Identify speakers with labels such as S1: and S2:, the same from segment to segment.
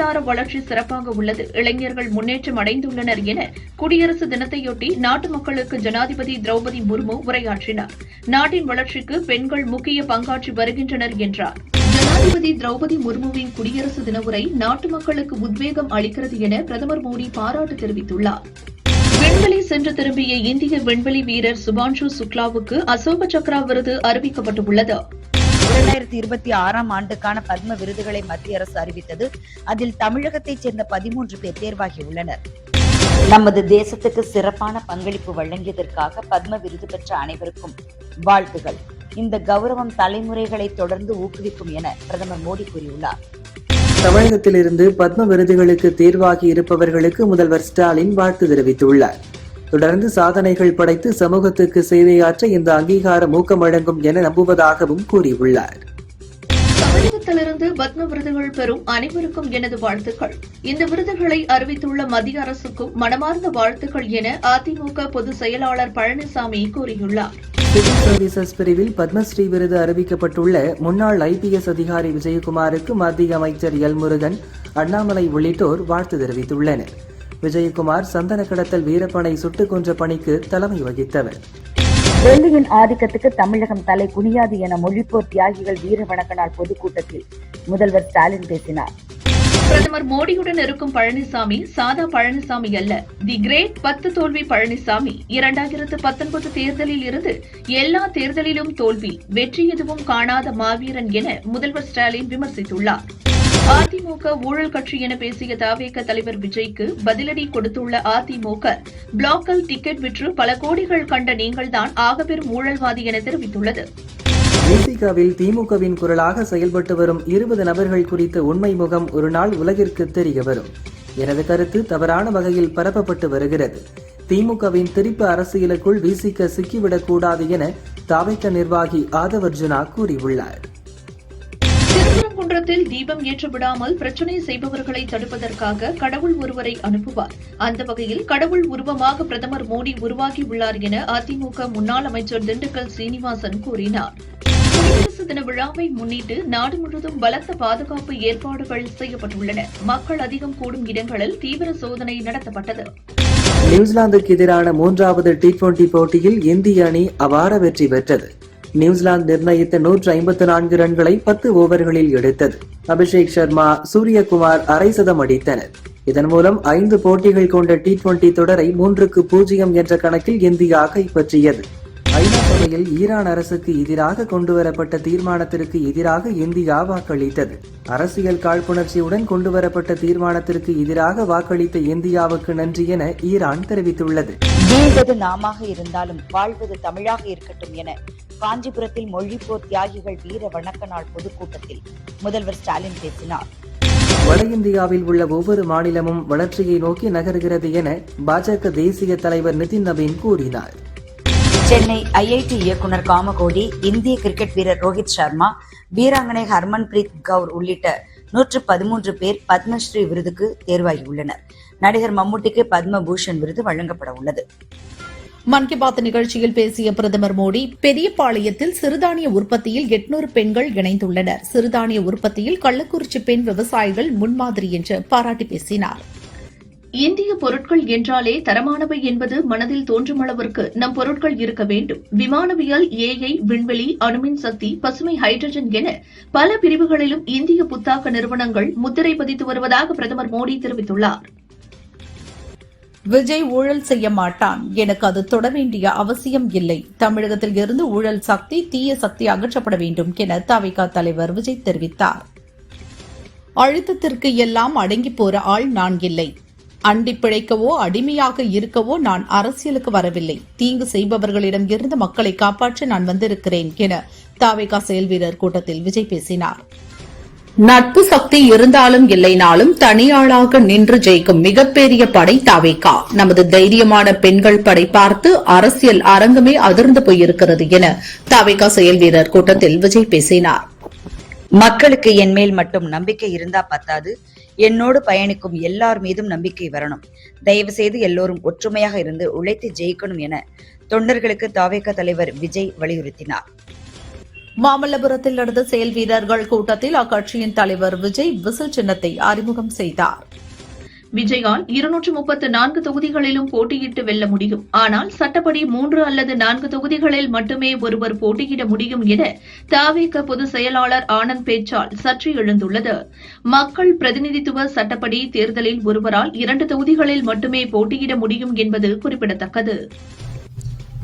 S1: பொருளாதார வளர்ச்சி சிறப்பாக உள்ளது, இளைஞர்கள் முன்னேற்றம் அடைந்துள்ளனர் என குடியரசு தினத்தையொட்டி நாட்டு மக்களுக்கு ஜனாதிபதி திரௌபதி முர்மு உரையாற்றினார். நாட்டின் வளர்ச்சிக்கு பெண்கள் முக்கிய பங்காற்றி வருகின்றனர் என்றார். ஜனாதிபதி திரௌபதி முர்முவின் குடியரசு தின உரை நாட்டு மக்களுக்கு உத்வேகம் அளிக்கிறது என பிரதமர் மோடி பாராட்டு தெரிவித்துள்ளார். விண்வெளி சென்று திரும்பிய இந்திய விண்வெளி வீரர் சுபான்ஷு சுக்லாவுக்கு அசோக சக்ரா விருது அறிவிக்கப்பட்டுள்ளது.
S2: 2026ஆம் ஆண்டுக்கான பத்ம விருதுகளை மத்திய அரசு அறிவித்தது. அதில் தமிழகத்தைச் சேர்ந்த 13 பேர் தேர்வாகியுள்ளனர். நமது தேசத்துக்கு சிறப்பான பங்களிப்பு வழங்கியதற்காக பத்ம விருது பெற்ற அனைவருக்கும் வாழ்த்துகள். இந்த கௌரவம் தலைமுறைகளை தொடர்ந்து ஊக்குவிக்கும் என பிரதமர் மோடி கூறியுள்ளார்.
S3: தமிழகத்திலிருந்து பத்ம விருதுகளுக்கு தேர்வாகி இருப்பவர்களுக்கு முதல்வர் ஸ்டாலின் வாழ்த்து தெரிவித்துள்ளார். தொடர்ந்து சாதனைகள் படைத்து சமூகத்துக்கு சேவையாற்ற இந்த அங்கீகாரம் ஊக்கம் வழங்கும் என நம்புவதாகவும் கூறியுள்ளார்.
S1: தமிழகத்திலிருந்து பத்ம விருதுகள் பெறும் அனைவருக்கும் எனது வாழ்த்துக்கள். இந்த விருதுகளை அறிவித்துள்ள மத்திய அரசுக்கும் மனமார்ந்த வாழ்த்துக்கள் என அதிமுக பொதுச் செயலாளர் பழனிசாமி கூறியுள்ளார்.
S3: சிவில் சர்வீசஸ் பிரிவில் பத்மஸ்ரீ விருது அறிவிக்கப்பட்டுள்ள முன்னாள் IPS அதிகாரி விஜயகுமாருக்கு மத்திய அமைச்சர் எல் முருகன், அண்ணாமலை உள்ளிட்டோர் வாழ்த்து தெரிவித்துள்ளனர். விஜயகுமார் சந்தன கடத்தல் வீரப்பனை சுட்டுக் கொன்ற பணிக்கு தலைமை வகித்தவர்.
S2: டெல்லியின் ஆதிக்கத்துக்கு தமிழகம் தலை குனியாது என மொழிப்போர் தியாகிகள் வீர வணக்க நாள் பொதுக்கூட்டத்தில் முதல்வர் ஸ்டாலின் பேசினார்.
S1: பிரதமர் மோடியுடன் இருக்கும் பழனிசாமி சாதா பழனிசாமி அல்ல, தி கிரேட் 10 தோல்வி பழனிசாமி. 2019 தேர்தலில் இருந்து எல்லா தேர்தலிலும் தோல்வி, வெற்றி எதுவும் காணாத மாவீரன் என முதல்வர் ஸ்டாலின் விமர்சித்துள்ளார். அதிமுக ஊழல் கட்சி என பேசிய தவேக தலைவர் விஜய்க்கு பதிலடி கொடுத்துள்ள அதிமுக, பிளாக்கில் டிக்கெட் விற்று பல கோடிகள் கண்ட நீங்கள்தான் ஆகப்பெரும் ஊழல்வாதி என தெரிவித்துள்ளது.
S3: விசிகாவில் திமுகவின் குரலாக செயல்பட்டு வரும் 20 நபர்கள் குறித்த உண்மை முகம் ஒரு நாள் உலகிற்கு தெரிய வரும். எனது கருத்து தவறான வகையில் பரப்பப்பட்டு வருகிறது. திமுகவின் திருப்பு அரசியலுக்குள் விசிக சிக்கிவிடக் கூடாது என தவேக நிர்வாகி ஆதவர்ஜுனா கூறியுள்ளார்.
S1: திருப்பரங்குன்றத்தில் தீபம் ஏற்ற விடாமல் பிரச்சனை செய்பவர்களை தடுப்பதற்காக கடவுள் ஒருவரை அனுப்புவார். அந்த வகையில் கடவுள் உருவமாக பிரதமர் மோடி உருவாகியுள்ளார் என அதிமுக முன்னாள் அமைச்சர் திண்டுக்கல் சீனிவாசன் கூறினார். குடியரசு தின விழாவை முன்னிட்டு நாடு முழுவதும் பலத்த பாதுகாப்பு ஏற்பாடுகள் செய்யப்பட்டுள்ளன. மக்கள் அதிகம் கூடும் இடங்களில் தீவிர சோதனை நடத்தப்பட்டது.
S3: நியூசிலாந்துக்கு எதிரான 3வது T20 போட்டியில் இந்திய அணி அபார வெற்றி பெற்றது. நியூசிலாந்து நிர்ணயித்த 154 ரன்களை 10 ஓவர்களில் எடுத்தது. அபிஷேக் சர்மா, சூரியகுமார் அரை சதம் அடித்தனர். இதன் மூலம் 5 போட்டிகள் கொண்ட T20 தொடரை 3-0 என்ற கணக்கில் இந்தியா கைப்பற்றியது. ஐநா சபையில் ஈரான் அரசுக்கு எதிராக கொண்டுவரப்பட்ட தீர்மானத்திற்கு எதிராக இந்தியா வாக்களித்தது. அரசியல் காழ்ப்புணர்ச்சியுடன் கொண்டுவரப்பட்ட தீர்மானத்திற்கு எதிராக வாக்களித்த இந்தியாவுக்கு நன்றி என ஈரான் தெரிவித்துள்ளது.
S2: வீழ்வது நாமாக இருந்தாலும் வாழ்வது தமிழாக இருக்கட்டும் என காஞ்சிபுரத்தில் மொழிப்போர் தியாகிகள் வீர வணக்க நாள் பொதுக்கூட்டத்தில் முதல்வர் ஸ்டாலின் பேசினார்.
S3: வட இந்தியாவில் உள்ள ஒவ்வொரு மாநிலமும் வளர்ச்சியை நோக்கி நகர்கிறது என பாஜக தேசிய தலைவர் நிதின் நவீன் கூறினார்.
S2: சென்னை IIT இயக்குநர் காமகோடி, இந்திய கிரிக்கெட் வீரர் ரோஹித் சர்மா, வீராங்கனை ஹர்மன் பிரீத் கவுர் உள்ளிட்ட 113 பேர் பத்மஸ்ரீ விருதுக்கு தேர்வாகியுள்ளனர். நடிகர் மம்முட்டிக்கு பத்ம பூஷன் விருது வழங்கப்பட உள்ளது.
S4: மன் கி பாத் நிகழ்ச்சியில் பேசிய பிரதமர் மோடி, பெரியபாளையத்தில் சிறுதானிய உற்பத்தியில் 800 பெண்கள் இணைந்துள்ளனர். சிறுதானிய உற்பத்தியில் கள்ளக்குறிச்சி பெண் விவசாயிகள் முன்மாதிரி என்று பாராட்டி பேசினார்.
S1: இந்திய பொருட்கள் என்றாலே தரமானவை என்பது மனதில் தோன்றும் அளவிற்கு நம் பொருட்கள் இருக்க வேண்டும். விமானவியல், AI, விண்வெளி, அணுமின் சக்தி, பசுமை ஹைட்ரஜன் என பல பிரிவுகளிலும் இந்திய புத்தாக்க நிறுவனங்கள் முத்திரை பதித்து வருவதாக பிரதமர் மோடி தெரிவித்துள்ளார்.
S4: விஜய் ஊழல் செய்ய மாட்டான், எனக்கு அது தொட வேண்டிய அவசியம் இல்லை. தமிழகத்தில் இருந்து ஊழல் சக்தி, தீய சக்தி அகற்றப்பட வேண்டும் என தவிக தலைவர் விஜய் தெரிவித்தார். அழுத்தத்திற்கு எல்லாம் அடங்கி போற ஆள் நான் இல்லை. அண்டி பிழைக்கவோ அடிமையாக இருக்கவோ நான் அரசியலுக்கு வரவில்லை. தீங்கு செய்பவர்களிடம் இருந்து மக்களை காப்பாற்ற நான் வந்திருக்கிறேன் என தவிக செயல் வீரர் கூட்டத்தில் விஜய் பேசினார். நட்பு சக்தி இருந்தாலும் இல்லைனாலும் தனியாளாக நின்று ஜெயிக்கும் மிகப்பெரிய படை தவிக. நமது தைரியமான பெண்கள் படை பார்த்து அரசியல் அரங்கமே அதிர்ந்து போயிருக்கிறது என தவிக செயல் வீரர் கூட்டத்தில் விஜய் பேசினார்.
S2: மக்களுக்கு என் மேல் மட்டும் நம்பிக்கை இருந்தா பத்தாது, என்னோடு பயணிக்கும் எல்லார் மீதும் நம்பிக்கை வரணும். தயவு செய்து எல்லோரும் ஒற்றுமையாக இருந்து உழைத்து ஜெயிக்கணும் என தொண்டர்களுக்கு தவேக தலைவர் விஜய் வலியுறுத்தினார்.
S4: மாமல்லபுரத்தில் நடந்த செயல் வீரர்கள் கூட்டத்தில் அக்கட்சியின் தலைவர் விஜய் விசில் சின்னத்தை அறிமுகம் செய்தார்.
S1: விஜயால் 234 தொகுதிகளிலும் போட்டியிட்டு வெல்ல முடியும். ஆனால் சட்டப்படி 3 அல்லது 4 தொகுதிகளில் மட்டுமே ஒருவர் போட்டியிட முடியும் என தவிக பொதுச் செயலாளர் ஆனந்த் பேச்சால் சர்ச்சை எழுந்துள்ளது. மக்கள் பிரதிநிதித்துவ சட்டப்படி தேர்தலில் ஒருவரால் 2 தொகுதிகளில் மட்டுமே போட்டியிட முடியும் என்பது குறிப்பிடத்தக்கது.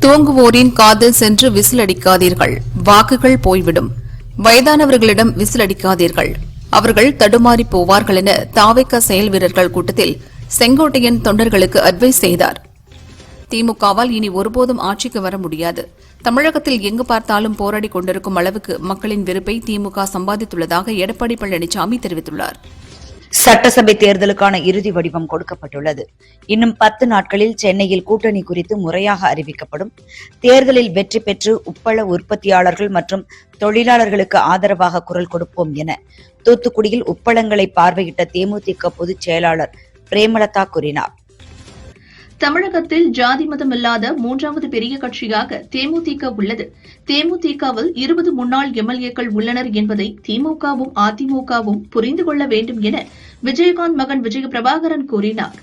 S5: தூங்குவோரின் காதில் சென்று விசில் அடிக்காதீர்கள், வாக்குகள் போய்விடும். வயதானவர்களிடம் விசில் அடிக்காதீர்கள், அவர்கள் தடுமாறி போவார்கள் என தவிக செயல் வீரர்கள் கூட்டத்தில் செங்கோட்டையன் தொண்டர்களுக்கு அட்வைஸ் செய்தார். திமுகவால் இனி ஒருபோதும் ஆட்சிக்கு வர முடியாது. தமிழகத்தில் எங்கு பார்த்தாலும் போராடி கொண்டிருக்கும் அளவுக்கு மக்களின் வெறுப்பை திமுக சம்பாதித்துள்ளதாக எடப்பாடி பழனிசாமி தெரிவித்துள்ளார்.
S2: சட்டசபை தேர்தலுக்கான இறுதி வடிவம் கொடுக்கப்பட்டுள்ளது. இன்னும் 10 நாட்களில் சென்னையில் கூட்டணி குறித்து முறையாக அறிவிக்கப்படும். தேர்தலில் வெற்றி பெற்று உப்பள உற்பத்தியாளர்கள் மற்றும் தொழிலாளர்களுக்கு ஆதரவாக குரல் கொடுப்போம் என தூத்துக்குடியில் உப்பளங்களை பார்வையிட்ட தேமுதிக பொதுச் செயலாளர் பிரேமலதா கூறினார்.
S1: தமிழகத்தில் ஜாதி மதம் இல்லாத 3வது பெரிய கட்சியாக தேமுதிக உள்ளது. தேமுதிகவில் 20 முன்னாள் எம்எல்ஏக்கள் உள்ளனர் என்பதை திமுகவும் அதிமுகவும் புரிந்து கொள்ள வேண்டும் என விஜயகாந்த் மகன் விஜய பிரபாகரன் கூறினார்.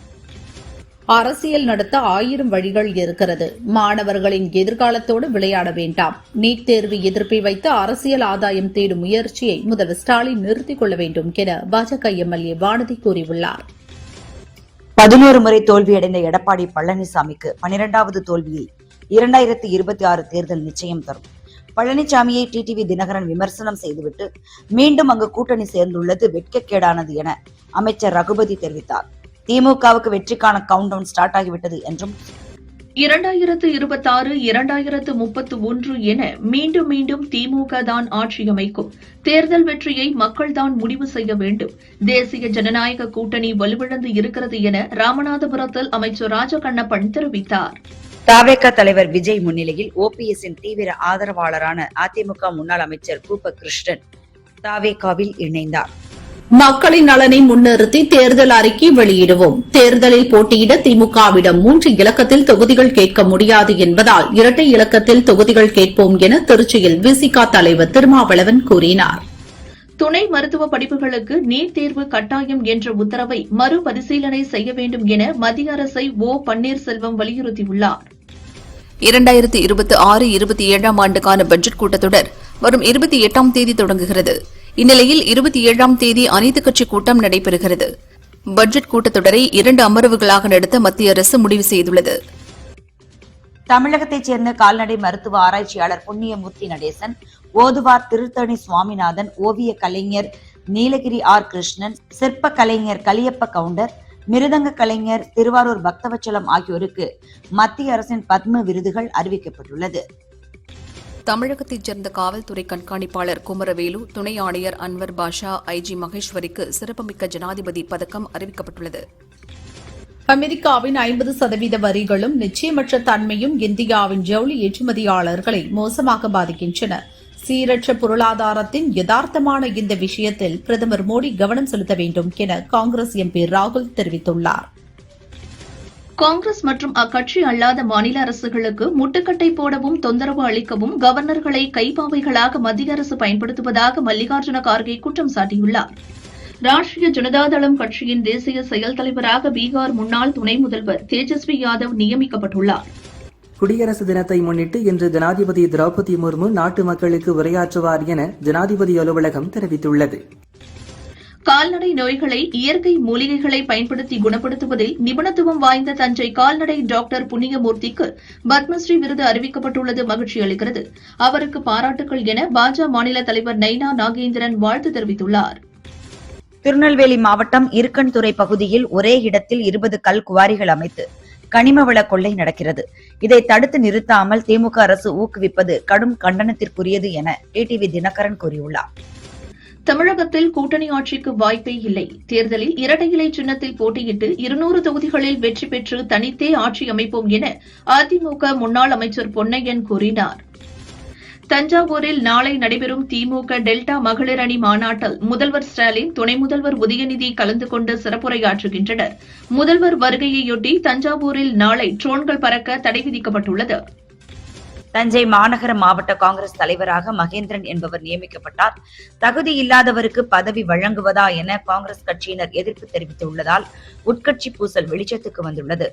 S4: அரசியல் நடத்த 1000 வழிகள் இருக்கிறது. மாணவர்களின் எதிர்காலத்தோடு விளையாட வேண்டாம். நீட் தேர்வு எதிர்ப்பை வைத்து அரசியல் ஆதாயம் தேடும் முயற்சியை முதல்வர் ஸ்டாலின் நிறுத்திக் கொள்ள வேண்டும் என பாஜக எம்எல்ஏ வானதி கூறியுள்ளார்.
S2: 11 முறை தோல்வியடைந்த எடப்பாடி பழனிசாமிக்கு 12வது தோல்வியை 2026 தேர்தல் நிச்சயம் தரும். பழனிசாமியை டிடிவி தினகரன் விமர்சனம் செய்துவிட்டு மீண்டும் அங்கு கூட்டணி சேர்ந்துள்ளது வெட்கக்கேடானது என அமைச்சர் ரகுபதி தெரிவித்தார். திமுகவுக்கு வெற்றிக்கான கவுண்டவுன் ஸ்டார்ட் ஆகிவிட்டது என்றும்
S1: 2026, 2031 என மீண்டும் மீண்டும் திமுக தான் ஆட்சி அமைக்கும். தேர்தல் வெற்றியை மக்கள்தான் முடிவு செய்ய வேண்டும். தேசிய ஜனநாயக கூட்டணி வலுவிழந்து இருக்கிறது என ராமநாதபுரத்தில் அமைச்சர் ராஜகண்ணப்பன் தெரிவித்தார்.
S2: தவிக தலைவர் விஜய் முன்னிலையில் ஓபிஎஸ்ஸின் தீவிர ஆதரவாளரான அதிமுக முன்னாள் அமைச்சர் கூப்ப கிருஷ்ணன் தவிகவில் இணைந்தார்.
S4: மக்களின் நலனை முன்னிறுத்தி தேர்தல் அறிக்கை வெளியிடுவோம். தேர்தலில் போட்டியிட திமுகவிடம் 3 இலக்கத்தில் தொகுதிகள் கேட்க முடியாது என்பதால் 2 இலக்கத்தில் தொகுதிகள் கேட்போம் என திருச்சியில் விசிக தலைவர் திருமாவளவன் கூறினார்.
S1: துணை மருத்துவ படிப்புகளுக்கு நீட் தேர்வு கட்டாயம் என்ற உத்தரவை மறுபரிசீலனை செய்ய வேண்டும் என மத்திய அரசை ஓ பன்னீர்செல்வம் வலியுறுத்தியுள்ளார்.
S5: 2026-27 ஆண்டுக்கான பட்ஜெட் கூட்டத்தொடர் வரும் 28ஆம் தேதி தொடங்குகிறது. இந்நிலையில் 27ஆம் தேதி அனைத்துக் கட்சி கூட்டம் நடைபெறுகிறது. பட்ஜெட் கூட்டத்தொடரை 2 அமர்வுகளாக நடத்த மத்திய அரசு முடிவு செய்துள்ளது.
S2: தமிழகத்தைச் சேர்ந்த கால்நடை மருத்துவ ஆராய்ச்சியாளர் புண்ணியமூர்த்தி நடேசன், ஓதுவார் திருத்தணி சுவாமிநாதன், ஓவிய கலைஞர் நீலகிரி ஆர் கிருஷ்ணன், சிற்ப கலைஞர் கலியப்ப கவுண்டர், மிருதங்க கலைஞர் திருவாரூர் பக்தவச்சலம் ஆகியோருக்கு மத்திய அரசின் பத்ம விருதுகள் அறிவிக்கப்பட்டுள்ளது.
S5: தமிழகத்தைச் சேர்ந்த காவல்துறை கண்காணிப்பாளர் குமரவேலு, துணை ஆணையர் அன்வர் பாஷா, ஐஜி மகேஸ்வரிக்கு சிறப்புமிக்க ஜனாதிபதி பதக்கம் அறிவிக்கப்பட்டுள்ளது.
S4: அமெரிக்காவின் 50% வரிகளும் நிச்சயமற்ற தன்மையும் இந்தியாவின் ஜவுளி ஏற்றுமதியாளர்களை மோசமாக பாதிக்கின்றன. சீரற்ற பொருளாதாரத்தின் யதார்த்தமான இந்த விஷயத்தில் பிரதமர் மோடி கவனம் செலுத்த வேண்டும் என காங்கிரஸ் எம்பி ராகுல் தெரிவித்துள்ளார்.
S1: காங்கிரஸ் மற்றும் அக்கட்சி அல்லாத மாநில அரசுகளுக்கு முட்டுக்கட்டை போடவும் தொந்தரவு அளிக்கவும் கவர்னர்களை கைப்பாவைகளாக மத்திய அரசு பயன்படுத்துவதாக மல்லிகார்ஜுன கார்கே குற்றம் சாட்டியுள்ளார். ராஷ்டிரிய ஜனதாதளம் கட்சியின் தேசிய செயல் தலைவராக பீகார் முன்னாள் துணை முதல்வர் தேஜஸ்வி யாதவ் நியமிக்கப்பட்டுள்ளார்.
S3: குடியரசு தினத்தை முன்னிட்டு இன்று ஜனாதிபதி திரௌபதி முர்மு நாட்டு மக்களுக்கு உரையாற்றுவார் என ஜனாதிபதி அலுவலகம் தெரிவித்துள்ளது.
S1: கால்நடை நோய்களை இயற்கை மூலிகைகளை பயன்படுத்தி குணப்படுத்துவதில் நிபுணத்துவம் வாய்ந்த தஞ்சை கால்நடை டாக்டர் புண்ணியமூர்த்திக்கு பத்மஸ்ரீ விருது அறிவிக்கப்பட்டுள்ளது மகிழ்ச்சி அளிக்கிறது. அவருக்கு பாராட்டுகள் என பாஜக மாநில தலைவர் நைனா நாகேந்திரன் வாழ்த்து தெரிவித்துள்ளார்.
S2: திருநெல்வேலி மாவட்டம் இருக்கன்துறை பகுதியில் ஒரே இடத்தில் 20 கல் குவாரிகள் அமைத்து கனிமவள கொள்ளை நடக்கிறது. இதை தடுத்து நிறுத்தாமல் திமுக அரசு ஊக்குவிப்பது கடும் கண்டனத்திற்குரியது என டிடிவி தினகரன் கூறியுள்ளார்.
S1: தமிழகத்தில் கூட்டணி ஆட்சிக்கு வாய்ப்பே இல்லை. தேர்தலில் இரட்டை இலை சின்னத்தில் போட்டியிட்டு 200 தொகுதிகளில் வெற்றி பெற்று தனித்தே ஆட்சி அமைப்போம் என அதிமுக முன்னாள் அமைச்சர் பொன்னையன் கூறினார். தஞ்சாவூரில் நாளை நடைபெறும் திமுக டெல்டா மகளிர் அணி மாநாட்டில் முதல்வர் ஸ்டாலின், துணை முதல்வர் உதயநிதி கலந்து கொண்டு சிறப்புரையாற்றுகின்றனர். முதல்வர் வருகையையொட்டி தஞ்சாவூரில் நாளை ட்ரோன்கள் பறக்க தடை விதிக்கப்பட்டுள்ளது.
S2: தஞ்சை மாநகர மாவட்ட காங்கிரஸ் தலைவராக மகேந்திரன் என்பவர் நியமிக்கப்பட்டார். தகுதி இல்லாதவருக்கு பதவி வழங்குவதா என காங்கிரஸ் கட்சியினர் எதிர்ப்பு தெரிவித்துள்ளதால் உட்கட்சி பூசல் வெளிச்சத்துக்கு வந்துள்ளது.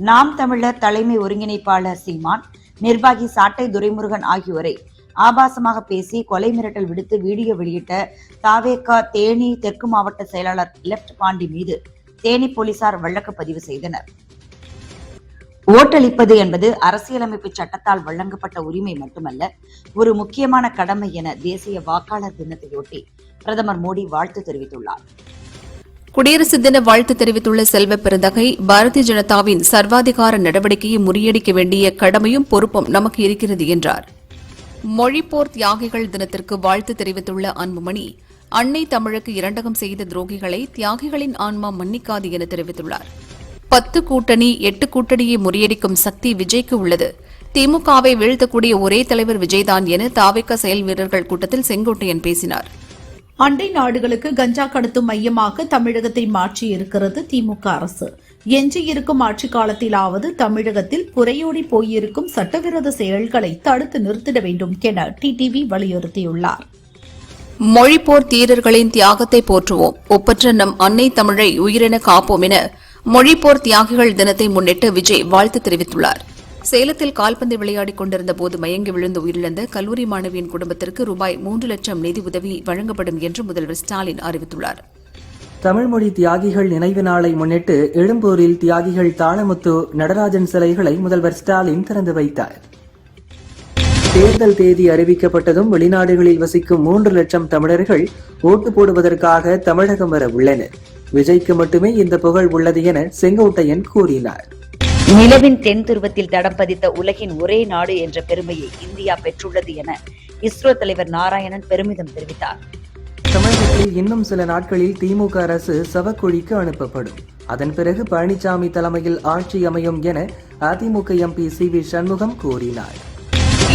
S2: நாம் தமிழர் தலைமை ஒருங்கிணைப்பாளர் சீமான், நிர்வாகி சாட்டை துரைமுருகன் ஆகியோரை ஆபாசமாக பேசி கொலை மிரட்டல் விடுத்து வீடியோ வெளியிட்ட தாவேகா தேனி தெற்கு மாவட்ட செயலாளர் லெப்ட் பாண்டி மீது தேனி போலீசார் வழக்கு பதிவு செய்தனர். ஓட்டளிப்பது என்பது அரசியலமைப்பு சட்டத்தால் வழங்கப்பட்ட உரிமை மட்டுமல்ல, ஒரு முக்கியமான கடமை என தேசிய வாக்காளர் தினத்தையொட்டி பிரதமர் மோடி வாழ்த்து தெரிவித்துள்ளார்.
S5: குடியரசு தின வாழ்த்து தெரிவித்துள்ள செல்வ பெருந்தகை, பாரதிய ஜனதாவின் சர்வாதிகார நடவடிக்கையை முறியடிக்க வேண்டிய கடமையும் பொறுப்பும் நமக்கு இருக்கிறது என்றார். மொழிப்போர் தியாகிகள் தினத்திற்கு வாழ்த்து தெரிவித்துள்ள அன்புமணி, அன்னை தமிழுக்கு இரண்டகம் செய்த துரோகிகளை தியாகிகளின் ஆன்மா மன்னிக்காது என தெரிவித்துள்ளார். 10 கூட்டணி 8 கூட்டணியை முறியடிக்கும் சக்தி விஜய்க்கு உள்ளது. திமுகவை வீழ்த்தக்கூடிய ஒரே தலைவர் விஜய்தான் என தாவேகா செயல் வீரர்கள் கூட்டத்தில் செங்கோட்டையன் பேசினார்.
S4: அண்டை நாடுகளுக்கு கஞ்சா கடத்தும் மையமாக தமிழகத்தை மாற்றியிருக்கிறது திமுக அரசு. எஞ்சியிருக்கும் ஆட்சிக் காலத்திலாவது தமிழகத்தில் புரையோடி போயிருக்கும் சட்டவிரோத செயல்களை தடுத்து நிறுத்திட வேண்டும் என டிடிவி வலியுறுத்தியுள்ளார்.
S5: மொழிப்போர் தீரர்களின் தியாகத்தை போற்றுவோம், ஒப்பற்ற நம் அன்னை தமிழை உயிரென காப்போம் என மொழிப்போர் தியாகிகள் தினத்தை முன்னிட்டு விஜய் வாழ்த்து தெரிவித்துள்ளார். சேலத்தில் கால்பந்து விளையாடிக் கொண்டிருந்த போது மயங்கி விழுந்து உயிரிழந்த கல்லூரி மாணவியின் குடும்பத்திற்கு ரூபாய் 3 லட்சம் நிதி உதவி வழங்கப்படும் என்று முதல்வர் ஸ்டாலின் அறிவித்துள்ளார்.
S3: தமிழ்மொழி தியாகிகள் நினைவு நாளை முன்னிட்டு எழும்பூரில் தியாகிகள் தாளமுத்து நடராஜன் சிலைகளை முதல்வர் ஸ்டாலின் திறந்து வைத்தார். தேர்தல் தேதி அறிவிக்கப்பட்டதும் வெளிநாடுகளில் வசிக்கும் 3 லட்சம் தமிழர்கள் ஓட்டு போடுவதற்காக தமிழகம் வர உள்ளனர். விஜய்க்கு மட்டுமே இந்த புகழ் உள்ளது என செங்கோட்டையன் கூறினார்.
S2: நிலவின் தென் துருவத்தில் தடம் பதித்த உலகின் ஒரே நாடு என்ற பெருமையை இந்தியா பெற்றுள்ளது என இஸ்ரோ தலைவர் நாராயணன் பெருமிதம் தெரிவித்தார்.
S3: தமிழகத்தில் இன்னும் சில நாட்களில் திமுக அரசு சவக்குழிக்கு அனுப்பப்படும். அதன் பிறகு பழனிசாமி தலைமையில் ஆட்சி அமையும் என அதிமுக எம்பி சி.வி. சண்முகம் கூறினார்.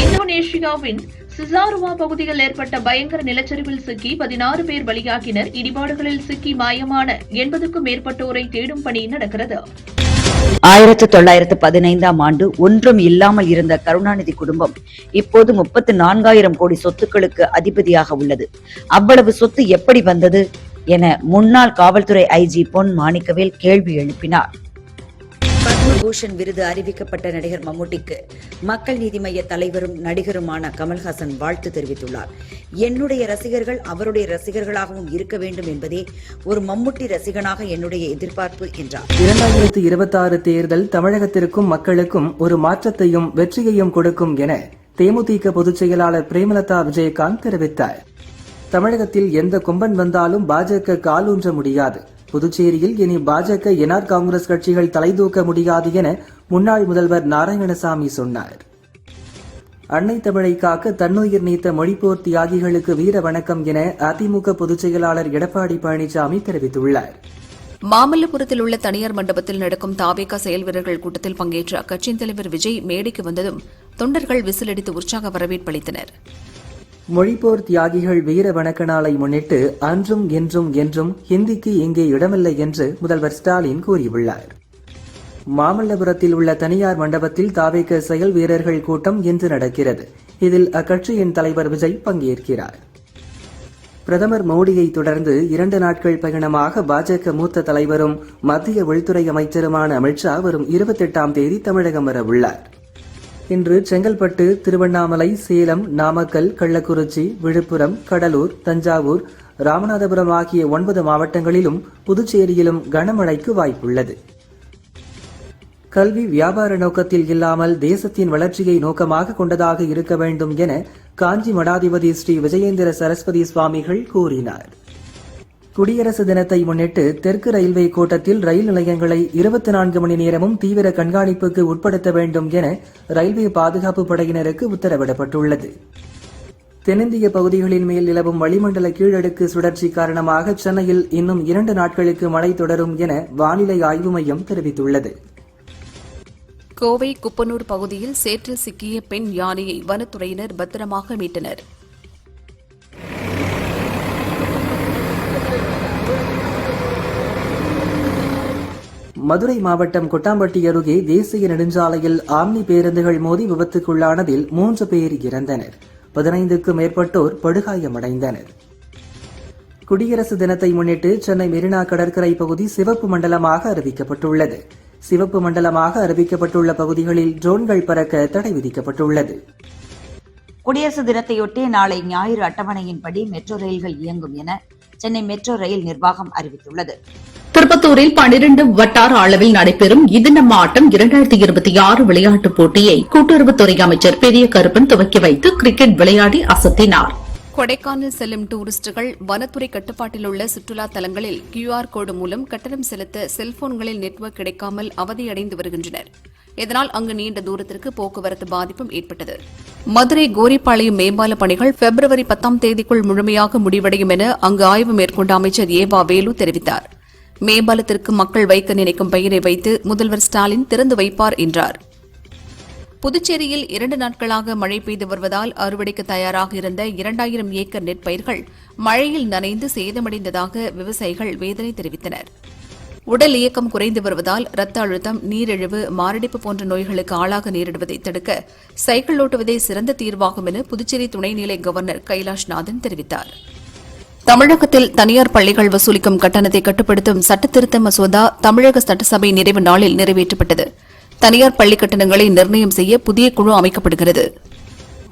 S1: இந்தோனேஷியாவின் சிசாருவா பகுதியில் ஏற்பட்ட பயங்கர நிலச்சரிவில் சிக்கி 16 பேர் பலியாகினர். இடிபாடுகளில் சிக்கி மாயமான 80க்கும் மேற்பட்டோரை தேடும் பணி நடக்கிறது.
S2: 1915ஆம் ஆண்டு ஒன்றும் இல்லாமல் இருந்த கருணாநிதி குடும்பம் இப்போது 34,000 கோடி சொத்துக்களுக்கு அதிபதியாக உள்ளது. அவ்வளவு சொத்து எப்படி வந்தது என முன்னாள் காவல்துறை ஐஜி பொன் மாணிக்கவேல் கேள்வி எழுப்பினார். பத்மபூஷன் விருது அறிவிக்கப்பட்ட நடிகர் மம்முட்டிக்கு மக்கள் நீதி மய்ய தலைவரும் நடிகருமான கமல்ஹாசன் வாழ்த்து தெரிவித்துள்ளார். என்னுடைய ரசிகர்கள் அவருடைய ரசிகர்களாகவும் இருக்க வேண்டும் என்பதே ஒரு மம்முட்டி ரசிகனாக என்னுடைய எதிர்பார்ப்பு என்றார்.
S3: 2026 தேர்தல் தமிழகத்திற்கும் மக்களுக்கும் ஒரு மாற்றத்தையும் வெற்றியையும் கொடுக்கும் என தேமுதிக பொதுச் செயலாளர் பிரேமலதா விஜயகாந்த் தெரிவித்தார். தமிழகத்தில் எந்த கொம்பன் வந்தாலும் பாஜக காலூன்ற முடியாது. புதுச்சேரியில் இனி பாஜக என்ஆர் காங்கிரஸ் கட்சிகள் தலைதூக்க முடியாது என முன்னாள் முதல்வர் நாராயணசாமி சொன்னார். அன்னை தமிழை காக்க தன்னுயிர் நீத்த மொழிப்போர் தியாகிகளுக்கு வீர வணக்கம் என அதிமுக பொதுச் செயலாளர் எடப்பாடி பழனிசாமி தெரிவித்துள்ளார்.
S5: மாமல்லபுரத்தில் உள்ள தனியார் மண்டபத்தில் நடக்கும் தாவேகா செயல் வீரர்கள் கூட்டத்தில் பங்கேற்ற அக்கட்சியின் தலைவர் விஜய் மேடைக்கு வந்ததும் தொண்டர்கள் விசிலடித்து உற்சாக வரவேற்பளித்தனர்.
S3: மொழிப்போர் தியாகிகள் வீர வணக்க நாளை முன்னிட்டு அன்றும் என்றும் என்றும் ஹிந்திக்கு இங்கே இடமில்லை என்று முதல்வர் ஸ்டாலின் கூறியுள்ளார். மாமல்லபுரத்தில் உள்ள தனியார் மண்டபத்தில் தாவேக செயல் வீரர்கள் கூட்டம் இன்று நடக்கிறது. இதில் அக்கட்சியின் தலைவர் விஜய் பங்கேற்கிறார். பிரதமர் மோடியை தொடர்ந்து 2 நாட்கள் பயணமாக பாஜக மூத்த தலைவரும் மத்திய உள்துறை அமைச்சருமான அமித்ஷா வரும் 28ஆம் தேதி தமிழகம் வர உள்ளார். இன்று செங்கல்பட்டு, திருவண்ணாமலை, சேலம், நாமக்கல், கள்ளக்குறிச்சி, விழுப்புரம், கடலூர், தஞ்சாவூர், ராமநாதபுரம் ஆகிய 9 மாவட்டங்களிலும் புதுச்சேரியிலும் கனமழைக்கு வாய்ப்புள்ளது. கல்வி வியாபார நோக்கத்தில் இல்லாமல் தேசத்தின் வளர்ச்சியை நோக்கமாக கொண்டதாக இருக்க வேண்டும் என காஞ்சி மடாதிபதி ஸ்ரீ விஜயேந்திர சரஸ்வதி சுவாமிகள் கூறினார். குடியரசு தினத்தை முன்னிட்டு தெற்கு ரயில்வே கோட்டத்தில் ரயில் நிலையங்களை 24 மணி நேரமும் தீவிர கண்காணிப்புக்கு உட்படுத்த வேண்டும் என ரயில்வே பாதுகாப்பு படையினருக்கு உத்தரவிடப்பட்டுள்ளது. தென்னிந்திய பகுதிகளின் மேல் நிலவும் வளிமண்டல கீழடுக்கு சுழற்சி காரணமாக சென்னையில் இன்னும் 2 நாட்களுக்கு மழை தொடரும் என வானிலை ஆய்வு மையம் தெரிவித்துள்ளது.
S5: கோவை குப்பனூர் பகுதியில் சேற்றில் சிக்கிய பெண் யானையை வனத்துறையினர் பத்திரமாக மீட்டனர்.
S3: மதுரை மாவட்டம் கொட்டாம்பட்டி அருகே தேசிய நெடுஞ்சாலையில் ஆம்னி பேருந்துகள் மோதி விபத்துக்குள்ளானதில் 3 பேர் இறந்தனர். 15க்கும் மேற்பட்டோர் படுகாயமடைந்தனர். குடியரசு தினத்தை முன்னிட்டு சென்னை மெரினா கடற்கரை பகுதி சிவப்பு மண்டலமாக அறிவிக்கப்பட்டுள்ளது. சிவப்பு மண்டலமாக அறிவிக்கப்பட்டுள்ள பகுதிகளில் ட்ரோன்கள் பறக்க தடை விதிக்கப்பட்டுள்ளது.
S2: குடியரசு தினத்தையொட்டி நாளை ஞாயிறு அட்டவணையின்படி மெட்ரோ ரயில்கள் இயங்கும் என சென்னை மெட்ரோ ரயில் நிர்வாகம் அறிவித்துள்ளது.
S4: திருப்பத்தூரில் 12 வட்டார அளவில் நடைபெறும் இது நம்ம ஆட்டம் 2026 விளையாட்டுப் போட்டியை கூட்டுறவுத்துறை அமைச்சர் பெரிய கருப்பன் துவக்கி வைத்து கிரிக்கெட் விளையாடி அசத்தினார்.
S5: கொடைக்கானல் செல்லும் டூரிஸ்டுகள் வனத்துறை கட்டுப்பாட்டில் உள்ள சுற்றுலா தலங்களில் QR கோடு மூலம் கட்டணம் செலுத்த செல்போன்களில் நெட்வொர்க் கிடைக்காமல் அவதியடைந்து வருகின்றனர். இதனால் அங்கு நீண்ட தூரத்திற்கு போக்குவரத்து பாதிப்பும் ஏற்பட்டது. மதுரை கோரிப்பாளையம் மேம்பால பணிகள் பிப்ரவரி 10ஆம் தேதிக்குள் முழுமையாக முடிவடையும் என அங்கு ஆய்வு மேற்கொண்ட அமைச்சர் ஏவா வேலு தெரிவித்தார். மேம்பாலத்திற்கு மக்கள் வைக்க நினைக்கும் பெயரை வைத்து முதல்வர் ஸ்டாலின் திறந்து வைப்பார் என்றார். புதுச்சேரியில் 2 நாட்களாக மழை பெய்து வருவதால் அறுவடைக்கு தயாராக இருந்த 2000 ஏக்கர் நெற்பயிர்கள் மழையில் நனைந்து சேதமடைந்ததாக விவசாயிகள் வேதனை தெரிவித்தனர். உடல் இயக்கம் குறைந்து வருவதால் இரத்த அழுத்தம், நீரிழிவு, மாரடைப்பு போன்ற நோய்களுக்கு ஆளாக நேரிடுவதை தடுக்க சைக்கிள் ஓட்டுவதே சிறந்த தீர்வாகும் என புதுச்சேரி துணைநிலை கவர்னர் கைலாஷ்நாதன் தெரிவித்தார். தமிழகத்தில் தனியார் பள்ளிகள் வசூலிக்கும் கட்டணத்தை கட்டுப்படுத்தும் சட்டத்திருத்த மசோதா தமிழக சட்டசபை நிறைவு நாளில் நிறைவேற்றப்பட்டது. தனியார் பள்ளி கட்டணங்களை நிர்ணயம் செய்ய புதிய குழு அமைக்கப்படுகிறது.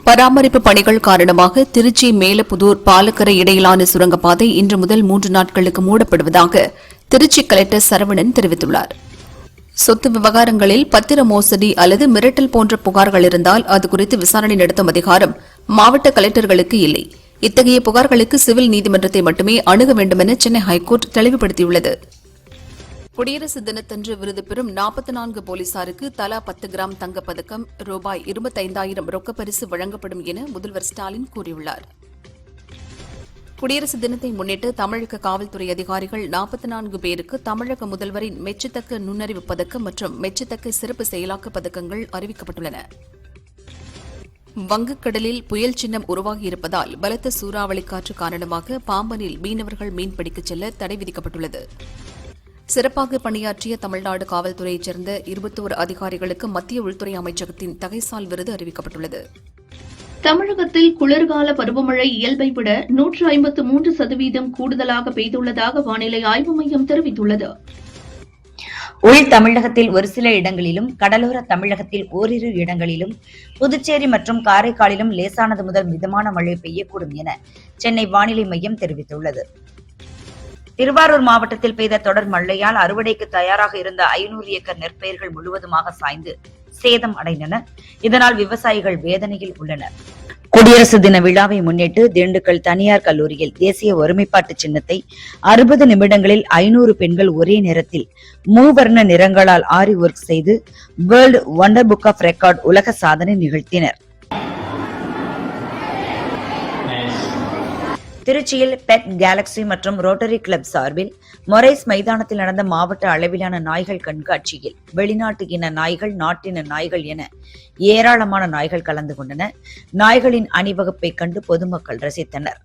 S5: பராமரிப்பு பணிகள் காரணமாக திருச்சி மேலப்புதூர் பாலக்கரை இடையிலான சுரங்கப்பாதை இன்று முதல் 3 நாட்களுக்கு மூடப்படுவதாக திருச்சி கலெக்டர் சரவணன் தெரிவித்துள்ளார். சொத்து விவகாரங்களில் பத்திர மோசடி அல்லது மிரட்டல் போன்ற புகார்கள் இருந்தால் அது குறித்து விசாரணை நடத்தும் அதிகாரம் மாவட்ட கலெக்டர்களுக்கு இல்லை. இத்தகைய புகார்களுக்கு சிவில் நீதிமன்றத்தை மட்டுமே அணுக வேண்டும் என சென்னை ஹைகோர்ட் தெளிவுபடுத்தியுள்ளது. குடியரசு தினத்தன்று விருது பெறும் 44 போலீசாருக்கு தலா 10 கிராம் தங்கப்பதக்கம், ரூபாய் 25,000 ரொக்கப்பரிசு வழங்கப்படும் என முதல்வர் ஸ்டாலின் கூறியுள்ளார். குடியரசு தினத்தை முன்னிட்டு தமிழக காவல்துறை அதிகாரிகள் 44 பேருக்கு தமிழக முதல்வரின் மெச்சத்தக்க நுண்ணறிவு பதக்கம் மற்றும் மெச்சத்தக்க சிறப்பு செயலாக்க பதக்கங்கள் அறிவிக்கப்பட்டுள்ளன. வங்கக்கடலில் புயல் சின்னம் உருவாகியிருப்பதால் பலத்த சூறாவளி காற்று காரணமாக பாம்பனில் மீனவர்கள் மீன்பிடிக்கச் செல்ல தடை விதிக்கப்பட்டுள்ளது. சிறப்பாக பணியாற்றிய தமிழ்நாடு காவல்துறையைச் சேர்ந்த 21 அதிகாரிகளுக்கு மத்திய உள்துறை அமைச்சகத்தின் தகைசால் விருது அறிவிக்கப்பட்டுள்ளது.
S1: தமிழகத்தில் குளிர்கால பருவமழை இயல்பை விட 153% கூடுதலாக பெய்துள்ளதாக வானிலை ஆய்வு மையம் தெரிவித்துள்ளது.
S2: உள் தமிழகத்தில் ஒரு சில இடங்களிலும், கடலோர தமிழகத்தில் ஓரிரு இடங்களிலும், புதுச்சேரி மற்றும் காரைக்காலிலும் லேசானது முதல் மிதமான மழை பெய்யக்கூடும் என சென்னை வானிலை மையம் தெரிவித்துள்ளது. திருவாரூர் மாவட்டத்தில் பெய்த தொடர் மழையால் அறுவடைக்கு தயாராக இருந்த 500 ஏக்கர் நெற்பயிர்கள் முழுவதுமாக சாய்ந்து சேதம் அடைந்தன. இதனால் விவசாயிகள் வேதனையில் உள்ளனர். குடியரசு தின விழாவை முன்னிட்டு திண்டுக்கல் தனியார் கல்லூரியில் தேசிய ஒருமைப்பாட்டு சின்னத்தை 60 நிமிடங்களில் 500 பெண்கள் ஒரே நேரத்தில் மூவர்ண நிறங்களால் ஆரி ஒர்க் செய்து world wonder book of record உலக சாதனை நிகழ்த்தினர். திருச்சியில் பெட் கேலக்ஸி மற்றும் ரோட்டரி கிளப் சார்பில் மொரைஸ் மைதானத்தில் நடந்த மாவட்ட அளவிலான நாய்கள் கண்காட்சியில் வெளிநாட்டு இன நாய்கள், நாட்டின நாய்கள் என ஏராளமான நாய்கள் கலந்து கொண்டன. நாய்களின் அணிவகுப்பை கண்டு பொதுமக்கள் ரசித்தனர்.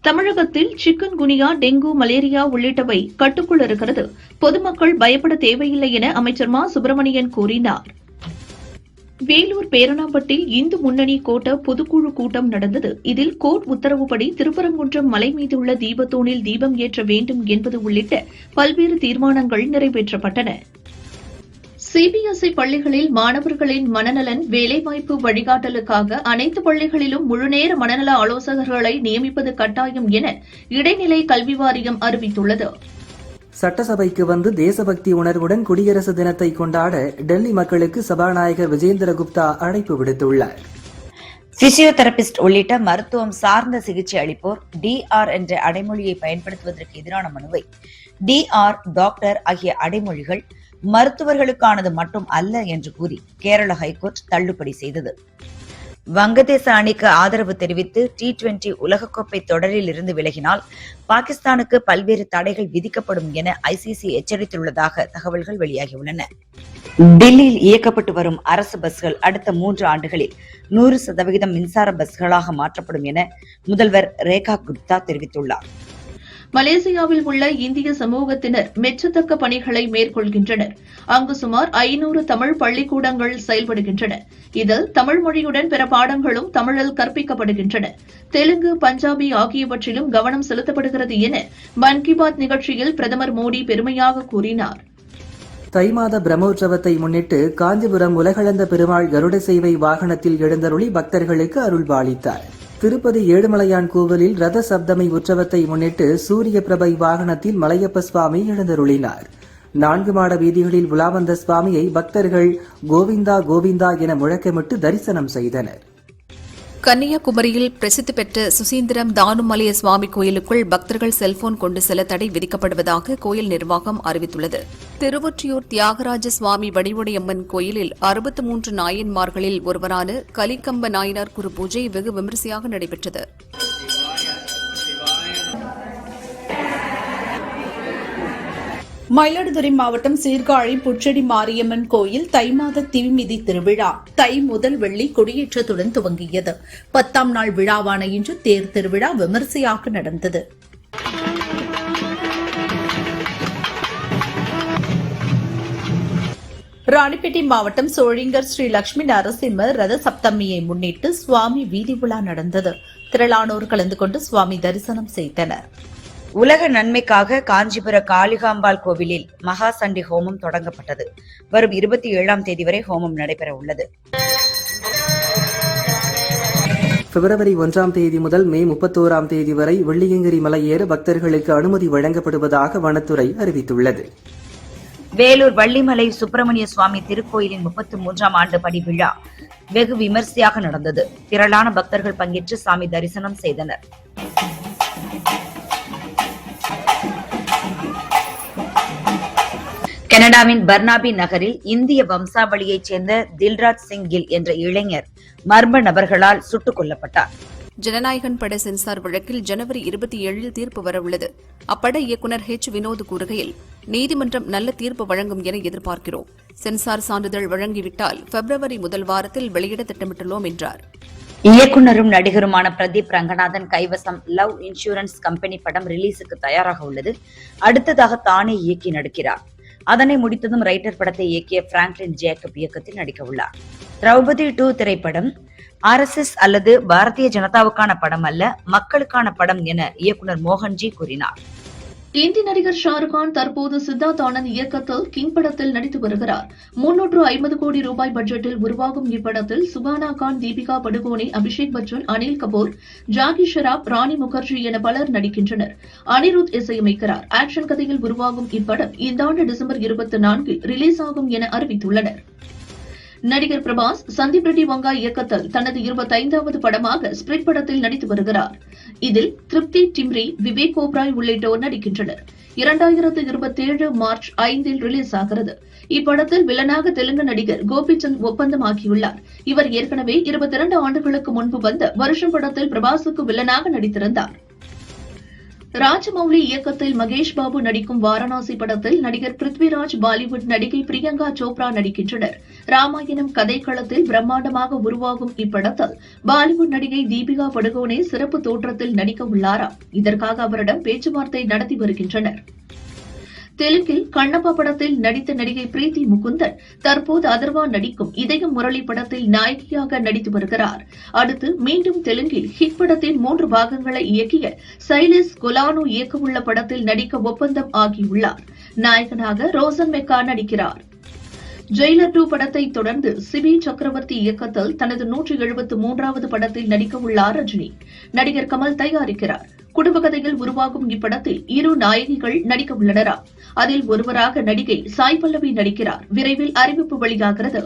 S1: தமிழகத்தில் சிக்கன் குனியா, டெங்கு, மலேரியா உள்ளிட்டவை கட்டுக்குள் இருக்கிறது. பொதுமக்கள் பயப்பட தேவையில்லை என அமைச்சர் மா சுப்பிரமணியன் கூறினார். வேலூர் பேரணாம்பட்டில் இந்து முன்னணி கோட்ட பொதுக்குழு கூட்டம் நடந்தது. இதில் கோர்ட் உத்தரவுப்படி திருப்பரங்குன்றம் மலை மீதுள்ள தீபத்தூணில் தீபம் ஏற்ற வேண்டும் என்பது உள்ளிட்ட பல்வேறு தீர்மானங்கள் நிறைவேற்றப்பட்டன. சிபிஎஸ்இ பள்ளிகளில் மாணவர்களின் மனநலன், வேலைவாய்ப்பு வழிகாட்டலுக்காக அனைத்து பள்ளிகளிலும் முழுநேர மனநல ஆலோசகர்களை நியமிப்பது கட்டாயம் என இடைநிலை கல்வி வாரியம் அறிவித்துள்ளது.
S3: சட்டசபைக்கு வந்து தேசபக்தி உணர்வுடன் குடியரசு தினத்தை கொண்டாட டெல்லி மக்களுக்கு சபாநாயகர் விஜேந்திர குப்தா அழைப்பு விடுத்துள்ளார்.
S2: பிசியோதெரபிஸ்ட் உள்ளிட்ட மருத்துவம் சார்ந்த சிகிச்சை அளிப்போர் DR என்ற அடைமொழியை பயன்படுத்துவதற்கு எதிரான மனுவை DR, டாக்டர் ஆகிய அடைமொழிகள் மருத்துவர்களுக்கானது மட்டும் அல்ல என்று கூறி கேரள ஹைகோர்ட் தள்ளுபடி செய்தது. வங்கதேச அணிக்கு ஆதரவு தெரிவித்து T20 உலகக்கோப்பை தொடரில் இருந்து விலகினால் பாகிஸ்தானுக்கு பல்வேறு தடைகள் விதிக்கப்படும் என ICC எச்சரித்துள்ளதாக தகவல்கள் வெளியாகியுள்ளன. டெல்லியில் இயக்கப்பட்டு வரும் அரசு பஸ்கள் அடுத்த 3 ஆண்டுகளில் 100% மின்சார பஸ்களாக மாற்றப்படும் என முதல்வர் ரேகா குப்தா தெரிவித்துள்ளார்.
S1: மலேசியாவில் உள்ள இந்திய சமூகத்தினர் மெச்சத்தக்க பணிகளை மேற்கொள்கின்றனர். அங்கு சுமார் 500 தமிழ் பள்ளிக்கூடங்கள் செயல்படுகின்றன. இதில் தமிழ் மொழியுடன் பிற பாடங்களும் தமிழில் கற்பிக்கப்படுகின்றன. தெலுங்கு, பஞ்சாபி ஆகியவற்றிலும் கவனம் செலுத்தப்படுகிறது என மன் கி பாத் நிகழ்ச்சியில் பிரதமர் மோடி பெருமையாக கூறினார்.
S3: தை மாத பிரம்மோற்சவத்தை முன்னிட்டு காஞ்சிபுரம் உலகளந்த பெருமாள் கருட சேவை வாகனத்தில் எழுந்தருளி பக்தர்களுக்கு அருள்பாலித்தார். திருப்பதி ஏழுமலையான் கோவிலில் ரத சப்தமி உற்சவத்தை முன்னிட்டு சூரிய பிரபை வாகனத்தில் மலையப்ப சுவாமி எழுந்தருளினார். 4 மாட வீதிகளில் உலா வந்த சுவாமியை பக்தர்கள் கோவிந்தா கோவிந்தா என முழக்கமிட்டு தரிசனம் செய்தனர்.
S5: கன்னியாகுமரியில் பிரசித்தி பெற்ற சுசீந்திரம் தானுமலைய சுவாமி கோயிலுக்குள் பக்தர்கள் செல்போன் கொண்டு செல்ல தடை விதிக்கப்படுவதாக கோயில் நிர்வாகம் அறிவித்துள்ளது. திருவொற்றியூர் தியாகராஜ சுவாமி வடிவுடையம்மன் கோயிலில் 63 நாயன்மார்களில் ஒருவரான கலிகம்ப நாயனார் குரு பூஜை வெகு விமரிசையாக நடைபெற்றது.
S4: மயிலாடுதுறை மாவட்டம் சீர்காழி புற்றடி மாரியம்மன் கோயில் தை மாத திவிமிதி திருவிழா தை முதல் வெள்ளி கொடியேற்றத்துடன் துவங்கியது. 10ஆம் நாள் விழாவான இன்று தேர் திருவிழா விமரிசையாக நடந்தது. ராணிப்பேட்டை மாவட்டம் சோழிங்கர் ஸ்ரீ லட்சுமி நரசிம்மர் ரத சப்தமியை முன்னிட்டு சுவாமி வீதி உலா நடந்தது. திரளானோர் கலந்து கொண்டு சுவாமி தரிசனம் செய்தனர்.
S2: உலக நன்மைக்காக காஞ்சிபுர காளிகாம்பாள் கோவிலில் மகா சண்டி ஹோமம் தொடங்கப்பட்டது. வரும் 27ஆம் தேதி வரை ஹோமம் நடைபெற உள்ளது.
S3: பிப்ரவரி 1ஆம் தேதி முதல் மே 31ஆம் தேதி வரை வெள்ளியங்கிரி மலை ஏற பக்தர்களுக்கு அனுமதி வழங்கப்படுவதாக வனத்துறை அறிவித்துள்ளது.
S2: வேலூர் வள்ளிமலை சுப்பிரமணிய சுவாமி திருக்கோயிலின் 33ஆம் ஆண்டு படி விழா வெகு விமரிசையாக நடந்தது. திரளான பக்தர்கள் பங்கேற்று சாமி தரிசனம் செய்தனர். கனடாவின் பர்னாபி நகரில் இந்திய வம்சாவளியைச் சேர்ந்த தில்ராஜ் சிங் கில் என்ற இளைஞர் மர்ம நபர்களால் சுட்டுக் கொல்லப்பட்டார்.
S5: ஜனநாயகன் பட சென்சார் வழக்கில் ஜனவரி 27 தீர்ப்பு வரவுள்ளது. அப்பட இயக்குநர் வினோத் கூறுகையில், நீதிமன்றம் நல்ல தீர்ப்பு வழங்கும் என எதிர்பார்க்கிறோம். சென்சார் சான்றிதழ் வழங்கிவிட்டால் பிப்ரவரி முதல் வாரத்தில் வெளியிட திட்டமிட்டுள்ளோம் என்றார்.
S2: இயக்குநரும் நடிகருமான பிரதீப் ரங்கநாதன் கைவசம் லவ் இன்சூரன்ஸ் கம்பெனி படம் ரிலீஸுக்கு தயாராக உள்ளது. அடுத்ததாக தானே இயக்கி நடிக்கிறார். அதனை முடித்ததும் ரைட்டர் படத்தை இயக்கிய பிராங்க்லின் ஜேக்கப் இயக்கத்தில் நடிக்க உள்ளார். திரௌபதி 2 திரைப்படம் RSS அல்லது பாரதிய ஜனதாவுக்கான படம் அல்ல, மக்களுக்கான படம் என இயக்குநர் மோகன்ஜி கூறினார்.
S1: இந்தி நடிகர் ஷாருக்கான் தற்போது சித்தார்த் ஆனந்த் இயக்கத்தில் கிங் படத்தில் நடித்து வருகிறார். 350 கோடி ரூபாய் பட்ஜெட்டில் உருவாகும் இப்படத்தில் சுகானா கான், தீபிகா படுகோனே, அபிஷேக் பச்சன், அனில் கபூர், ஜாகி ஷெராப், ராணி முகர்ஜி என பலர் நடிக்கின்றனர். அனிருத் இசையமைக்கிறார். ஆக்ஷன் கதையில் உருவாகும் இப்படம் இந்த ஆண்டு டிசம்பர் 24 ரிலீஸ் ஆகும் என அறிவித்துள்ளனர். நடிகர் பிரபாஸ் சந்தீப் ரெட்டி வங்கா இயக்கத்தில் தனது 25வது படமாக ஸ்பிரிட் படத்தில் நடித்து வருகிறார். இதில் திருப்தி டிம்ரி, விவேக் ஓப்ராய் உள்ளிட்டோர் நடிக்கின்றனர். 2027 மார்ச் 5 ரிலீஸ் ஆகிறது. இப்படத்தில் வில்லனாக தெலுங்கு நடிகர் கோபிச்சந்த் ஒப்பந்தமாகியுள்ளார். இவர் ஏற்கனவே 22 ஆண்டுகளுக்கு முன்பு வந்த வருஷம் படத்தில் பிரபாஸுக்கு வில்லனாக நடித்திருந்தார். ராஜமௌலி இயக்கத்தில் மகேஷ் பாபு நடிக்கும் வாரணாசி படத்தில் நடிகர் பிருத்விராஜ், பாலிவுட் நடிகை பிரியங்கா சோப்ரா நடிக்கின்றனர். ராமாயணம் கதைக்களத்தில் பிரம்மாண்டமாக உருவாகும் இப்படத்தில் பாலிவுட் நடிகை தீபிகா படுகோனே சிறப்பு தோற்றத்தில் நடிக்க உள்ளாராம். இதற்காக அவரிடம் பேச்சுவார்த்தை நடத்தி வருகின்றனர். தெலுங்கில் கண்ணப்பா படத்தில் நடித்த நடிகை பிரீத்தி முகுந்தன் தற்போது அதர்வா நடிக்கும் இதயம் முரளி படத்தில் நாயகியாக நடித்து வருகிறார். அடுத்து மீண்டும் தெலுங்கில் ஹிட் படத்தின் 3 பாகங்களை இயக்கிய சைலேஷ் கொலானோ இயக்கவுள்ள படத்தில் நடிக்க ஒப்பந்தம் ஆகியுள்ளார். நாயகனாக ரோசன் மெக்கா நடிக்கிறார். ஜெயிலர் 2 படத்தை தொடர்ந்து சிபி சக்கரவர்த்தி இயக்கத்தில் தனது 173வது படத்தில் நடிக்க உள்ளார் ரஜினி. நடிகர் கமல் தயாரிக்கிறார். குடும்ப கதையில் உருவாகும் இப்படத்தில் 2 நாயகிகள் நடிக்க உள்ளனரா. அதில் ஒருவராக நடிகை சாய் பல்லவி நடிக்கிறார். விரைவில் அறிவிப்பு வெளியாகிறது.